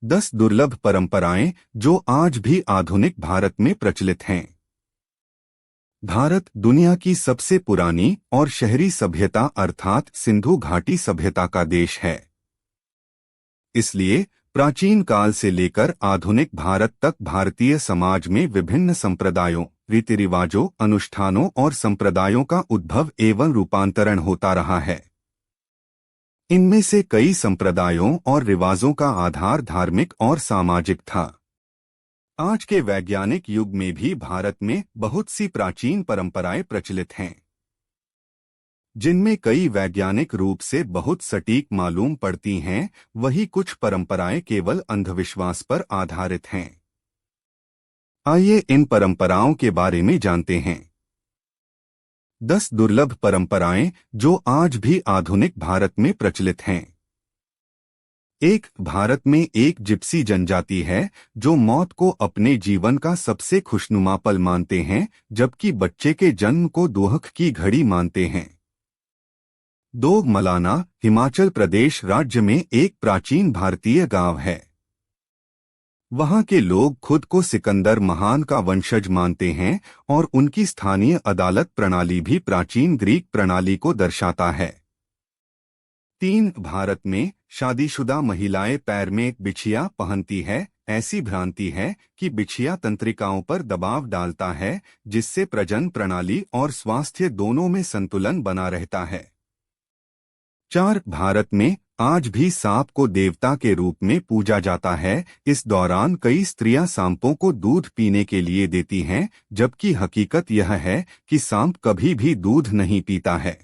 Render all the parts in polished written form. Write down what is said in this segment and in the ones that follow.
10 दुर्लभ परंपराएं जो आज भी आधुनिक भारत में प्रचलित हैं। भारत दुनिया की सबसे पुरानी और शहरी सभ्यता अर्थात सिंधु घाटी सभ्यता का देश है। इसलिए प्राचीन काल से लेकर आधुनिक भारत तक भारतीय समाज में विभिन्न संप्रदायों, रीति रिवाजों, अनुष्ठानों और संप्रदायों का उद्भव एवं रूपांतरण होता रहा है। इनमें से कई संप्रदायों और रिवाजों का आधार धार्मिक और सामाजिक था। आज के वैज्ञानिक युग में भी भारत में बहुत सी प्राचीन परंपराएं प्रचलित हैं, जिनमें कई वैज्ञानिक रूप से बहुत सटीक मालूम पड़ती हैं, वही कुछ परंपराएं केवल अंधविश्वास पर आधारित हैं। आइए इन परंपराओं के बारे में जानते हैं। 10 दुर्लभ परंपराएं जो आज भी आधुनिक भारत में प्रचलित हैं। 1. भारत में एक जिप्सी जनजाति है जो मौत को अपने जीवन का सबसे खुशनुमा पल मानते हैं, जबकि बच्चे के जन्म को दुख की घड़ी मानते हैं। 2. मलाना हिमाचल प्रदेश राज्य में एक प्राचीन भारतीय गांव है। वहां के लोग खुद को सिकंदर महान का वंशज मानते हैं और उनकी स्थानीय अदालत प्रणाली भी प्राचीन ग्रीक प्रणाली को दर्शाता है। 3. भारत में शादीशुदा महिलाएं पैर में बिछिया पहनती है। ऐसी भ्रांति है कि बिछिया तंत्रिकाओं पर दबाव डालता है, जिससे प्रजनन प्रणाली और स्वास्थ्य दोनों में संतुलन बना रहता है। 4. भारत में आज भी सांप को देवता के रूप में पूजा जाता है। इस दौरान कई स्त्रियां सांपों को दूध पीने के लिए देती हैं, जबकि हकीकत यह है कि सांप कभी भी दूध नहीं पीता है।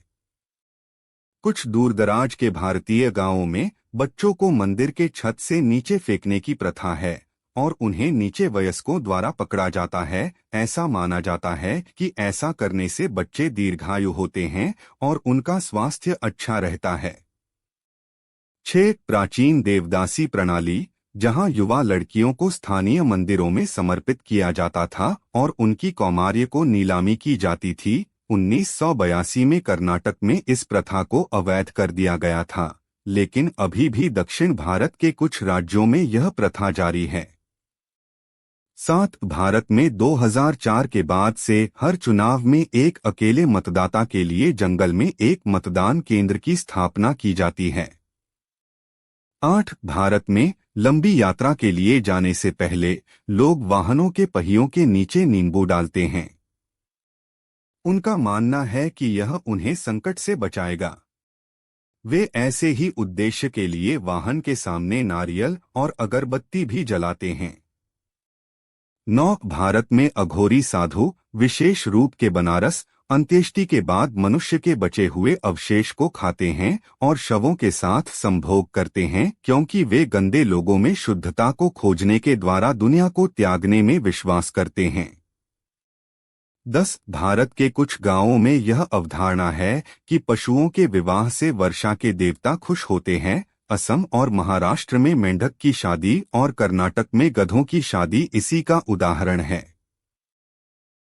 कुछ दूरदराज के भारतीय गांवों में बच्चों को मंदिर के छत से नीचे फेंकने की प्रथा है और उन्हें नीचे वयस्कों द्वारा पकड़ा जाता है। ऐसा माना जाता है कि ऐसा करने से बच्चे दीर्घायु होते हैं और उनका स्वास्थ्य अच्छा रहता है। 6. प्राचीन देवदासी प्रणाली, जहां युवा लड़कियों को स्थानीय मंदिरों में समर्पित किया जाता था और उनकी कौमार्य को नीलामी की जाती थी। 1982 में कर्नाटक में इस प्रथा को अवैध कर दिया गया था, लेकिन अभी भी दक्षिण भारत के कुछ राज्यों में यह प्रथा जारी है। 7. भारत में 2004 के बाद से हर चुनाव में एक अकेले मतदाता के लिए जंगल में एक मतदान केंद्र की स्थापना की जाती है। 8. भारत में लंबी यात्रा के लिए जाने से पहले लोग वाहनों के पहियों के नीचे नींबू डालते हैं। उनका मानना है कि यह उन्हें संकट से बचाएगा। वे ऐसे ही उद्देश्य के लिए वाहन के सामने नारियल और अगरबत्ती भी जलाते हैं। 9. भारत में अघोरी साधु, विशेष रूप के बनारस, अंत्येष्टि के बाद मनुष्य के बचे हुए अवशेष को खाते हैं और शवों के साथ संभोग करते हैं, क्योंकि वे गंदे लोगों में शुद्धता को खोजने के द्वारा दुनिया को त्यागने में विश्वास करते हैं। 10. भारत के कुछ गांवों में यह अवधारणा है कि पशुओं के विवाह से वर्षा के देवता खुश होते हैं। असम और महाराष्ट्र में मेंढक की शादी और कर्नाटक में गधों की शादी इसी का उदाहरण है।